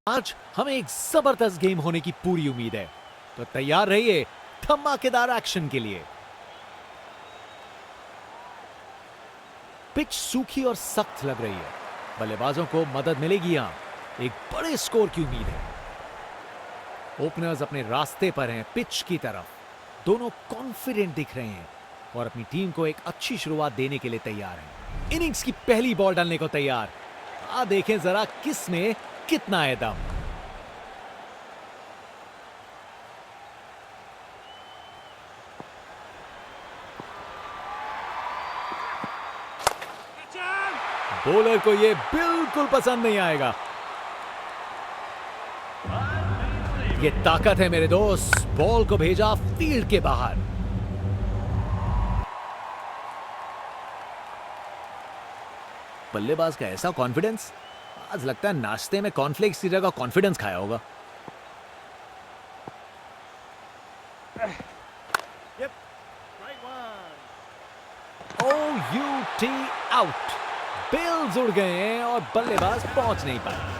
आज हमें एक जबरदस्त गेम होने की पूरी उम्मीद है, तो तैयार रहिए धमाकेदार एक्शन के लिए। पिच सूखी और सख्त लग रही है, बल्लेबाजों को मदद मिलेगी यहां, एक बड़े स्कोर की उम्मीद है। ओपनर्स अपने रास्ते पर हैं पिच की तरफ, दोनों कॉन्फिडेंट दिख रहे हैं और अपनी टीम को एक अच्छी शुरुआत देने के लिए तैयार हैं। इनिंग्स की पहली बॉल डालने को तैयार। देखें जरा किस में कितना है दम। बॉलर को यह बिल्कुल पसंद नहीं आएगा। ये ताकत है मेरे दोस्त, बॉल को भेजा फील्ड के बाहर। बल्लेबाज का ऐसा कॉन्फिडेंस, आज लगता है नाश्ते में कॉर्नफ्लेक्स की जगह कॉन्फिडेंस खाया होगा। OUT out. बेल्स उड़ गए हैं और बल्लेबाज पहुंच नहीं पाए।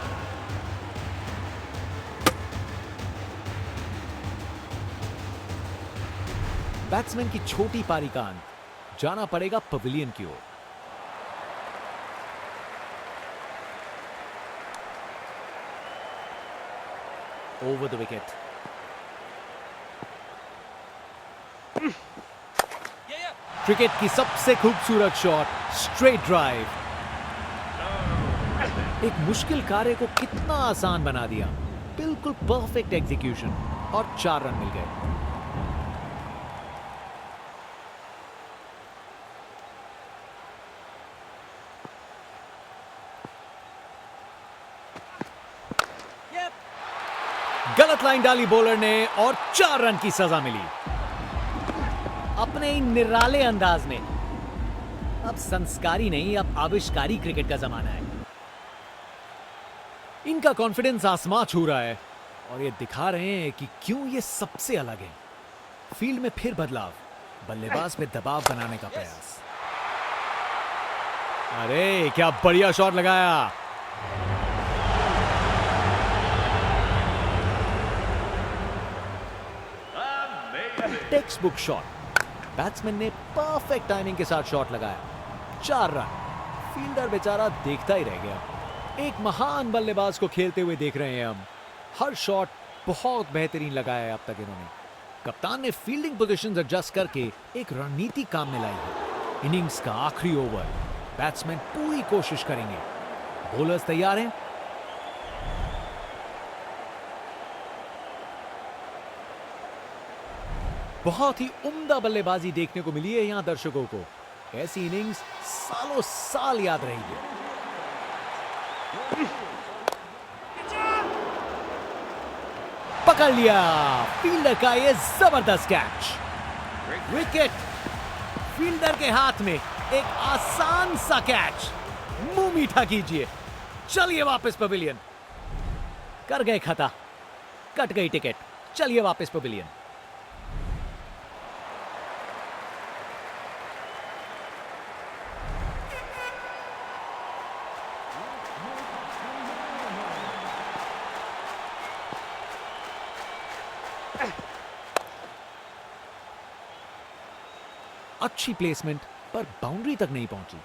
बैट्समैन की छोटी पारी का अंत, जाना पड़ेगा पवेलियन की ओर। Over the wicket. क्रिकेट की सबसे खूबसूरत शॉट, स्ट्रेट ड्राइव। एक मुश्किल कार्य को कितना आसान बना दिया। बिल्कुल परफेक्ट एग्जीक्यूशन और 4 रन मिल गए। गलत लाइन डाली बॉलर ने और 4 रन की सजा मिली। अपने ही निराले अंदाज में। अब संस्कारी नहीं, अब आविष्कारी क्रिकेट का जमाना है। इनका कॉन्फिडेंस आसमां छू रहा है और ये दिखा रहे हैं कि क्यों ये सबसे अलग है। फील्ड में फिर बदलाव, बल्लेबाज पे दबाव बनाने का प्रयास। अरे क्या बढ़िया शॉट लगाया। Text book shot. बैट्समैन ने परफेक्ट टाइमिंग के साथ शॉट लगाया। 4 रन। फील्डर बेचारा देखता ही रह गया। एक महान बल्लेबाज को खेलते हुए देख रहे हैं हम। हर शॉट बहुत बेहतरीन लगाया है अब तक इन्होंने। कप्तान ने फील्डिंग पोजीशंस एडजस्ट करके एक रणनीति काम में लाई है। इनिंग्स का आखिरी ओवर, बैट्समैन पूरी कोशिश करेंगे। बॉलर्स तैयार हैं। बहुत ही उम्दा बल्लेबाजी देखने को मिली है यहां दर्शकों को। ऐसी इनिंग्स सालों साल याद रहेगी। पकड़ लिया फील्डर का ये जबरदस्त कैच। विकेट। फील्डर के हाथ में एक आसान सा कैच। मुंह मीठा कीजिए, चलिए वापस पवेलियन। कर गए खता, कट गई टिकट, चलिए वापस पवेलियन। अच्छी प्लेसमेंट, पर बाउंड्री तक नहीं पहुंची।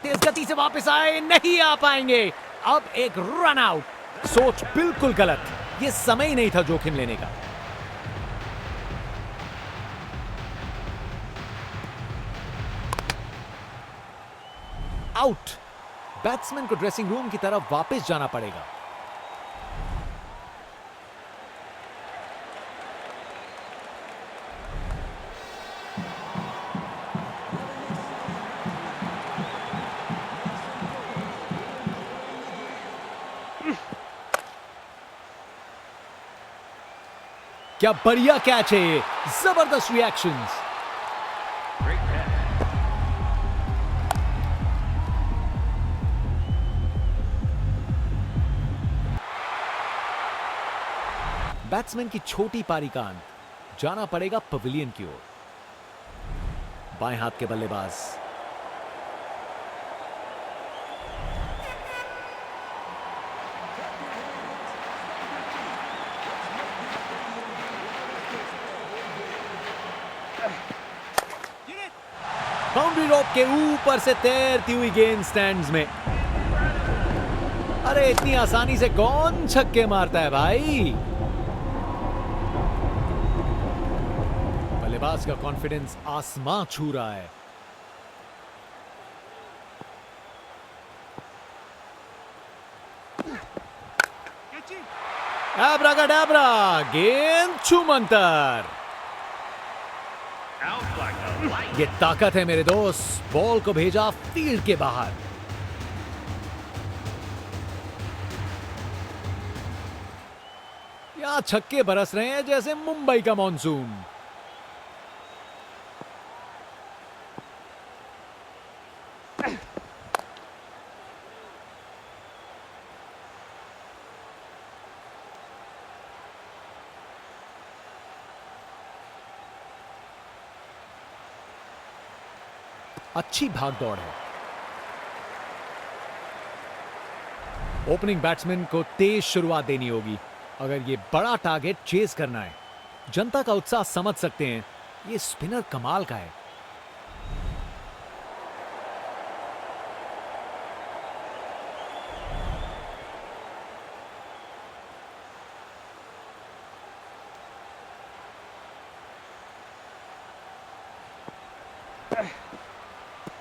तेज गति से वापस आए, नहीं आ पाएंगे। अब एक रन आउट। सोच बिल्कुल गलत, यह समय ही नहीं था जोखिम लेने का। आउट। बैट्समैन को ड्रेसिंग रूम की तरफ वापस जाना पड़ेगा। क्या बढ़िया कैच है ये, जबरदस्त रिएक्शंस। बैट्समैन की छोटी पारी का अंत, जाना पड़ेगा पवेलियन की ओर। बाएं हाथ के बल्लेबाज। बाउंड्री रोप के ऊपर से तैरती हुई गेंद स्टैंड्स में। अरे इतनी आसानी से कौन छक्के मारता है भाई। बल्लेबाज का कॉन्फिडेंस आसमां छू रहा है। एब्राकाडाब्रा, गेंद छूमंतर। ये ताकत है मेरे दोस्त। बॉल को भेजा फील्ड के बाहर। यहां छक्के बरस रहे हैं जैसे मुंबई का मॉनसून। अच्छी भाग दौड़ है। ओपनिंग बैट्समैन को तेज शुरुआत देनी होगी अगर ये बड़ा टारगेट चेज करना है। जनता का उत्साह समझ सकते हैं, ये स्पिनर कमाल का है।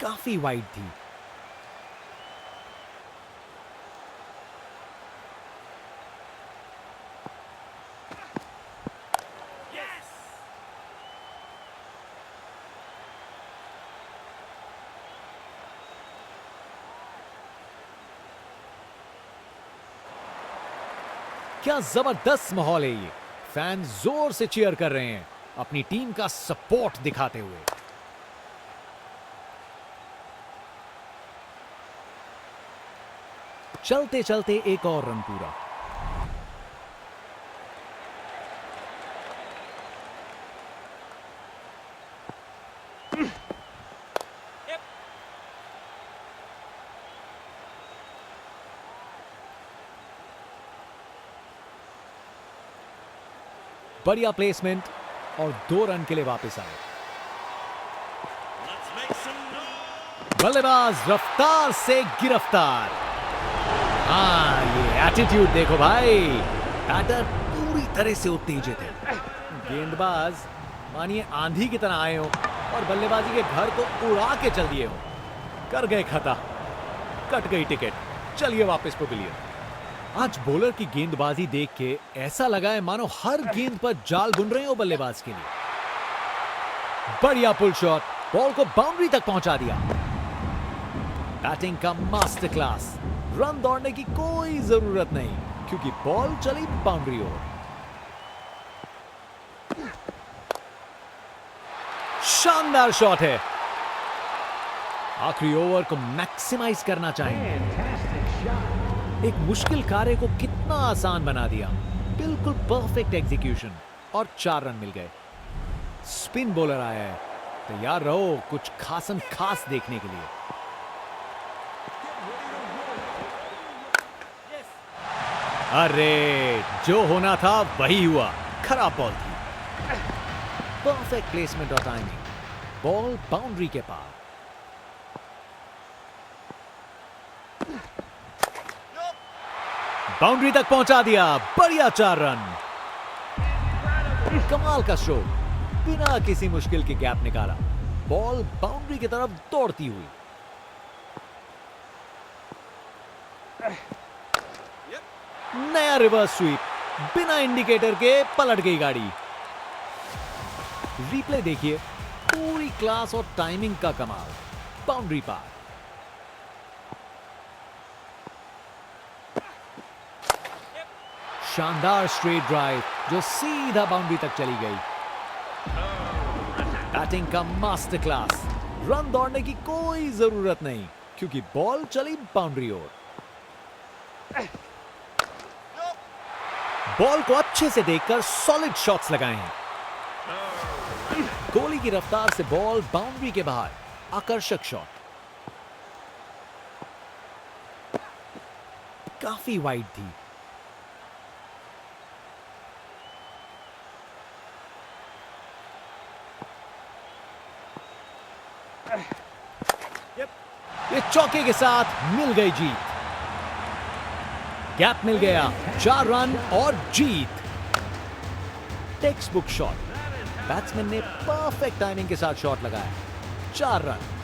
काफी वाइड थी। क्या जबरदस्त माहौल है ये। फैंस जोर से चीयर कर रहे हैं अपनी टीम का सपोर्ट दिखाते हुए। चलते चलते एक और रन पूरा। बढ़िया प्लेसमेंट और 2 रन के लिए वापस आए। बल्लेबाज रफ्तार से गिरफ्तार। हाँ, ये एटीट्यूड देखो भाई। बैटर पूरी तरह से उत्तेजित है। गेंदबाज मानिए आंधी की तरह आए हो और बल्लेबाजी के घर को उड़ा के चल दिए हो। कर गए खता, कट गई टिकट। चलिए वापस पवेलियन। आज बॉलर की गेंदबाजी देख के ऐसा लगा है मानो हर गेंद पर जाल बुन रहे हो बल्लेबाज के लिए। बढ़िया पुल शॉट, बॉल को बाउंड्री तक पहुंचा दिया। बैटिंग का मास्टर क्लास। रन दौड़ने की कोई जरूरत नहीं क्योंकि बॉल चली बाउंड्री ओर। शानदार शॉट है। आखिरी ओवर को मैक्सिमाइज करना चाहिए। एक मुश्किल कार्य को कितना आसान बना दिया। बिल्कुल परफेक्ट एग्जीक्यूशन और 4 रन मिल गए। स्पिन बॉलर आया है, तैयार रहो कुछ खासन खास देखने के लिए। अरे जो होना था वही हुआ। खराब बॉल थी। परफेक्ट प्लेसमेंट और टाइमिंग। बॉल बाउंड्री के पार। बाउंड्री तक पहुंचा दिया। बढ़िया 4 रन। कमाल का स्ट्रोक, बिना किसी मुश्किल के गैप निकाला। बॉल बाउंड्री की तरफ दौड़ती हुई। नया रिवर्स स्वीप, बिना इंडिकेटर के पलट गई गाड़ी। रिप्ले देखिए, पूरी क्लास और टाइमिंग का कमाल। बाउंड्री पार। शानदार स्ट्रेट ड्राइव जो सीधा बाउंड्री तक चली गई। बैटिंग का मास्टर क्लास। रन दौड़ने की कोई जरूरत नहीं क्योंकि बॉल चली बाउंड्री ओर। बॉल को अच्छे से देखकर सॉलिड शॉट्स लगाए हैं। कोहली की रफ्तार से बॉल बाउंड्री के बाहर, आकर्षक शॉट, काफी वाइड थी। ये चौके के साथ मिल गई जीत। गैप मिल गया, 4 रन और जीत। टेक्स्ट बुक शॉट, बैट्समैन ने परफेक्ट टाइमिंग के साथ शॉट लगाया, 4 रन।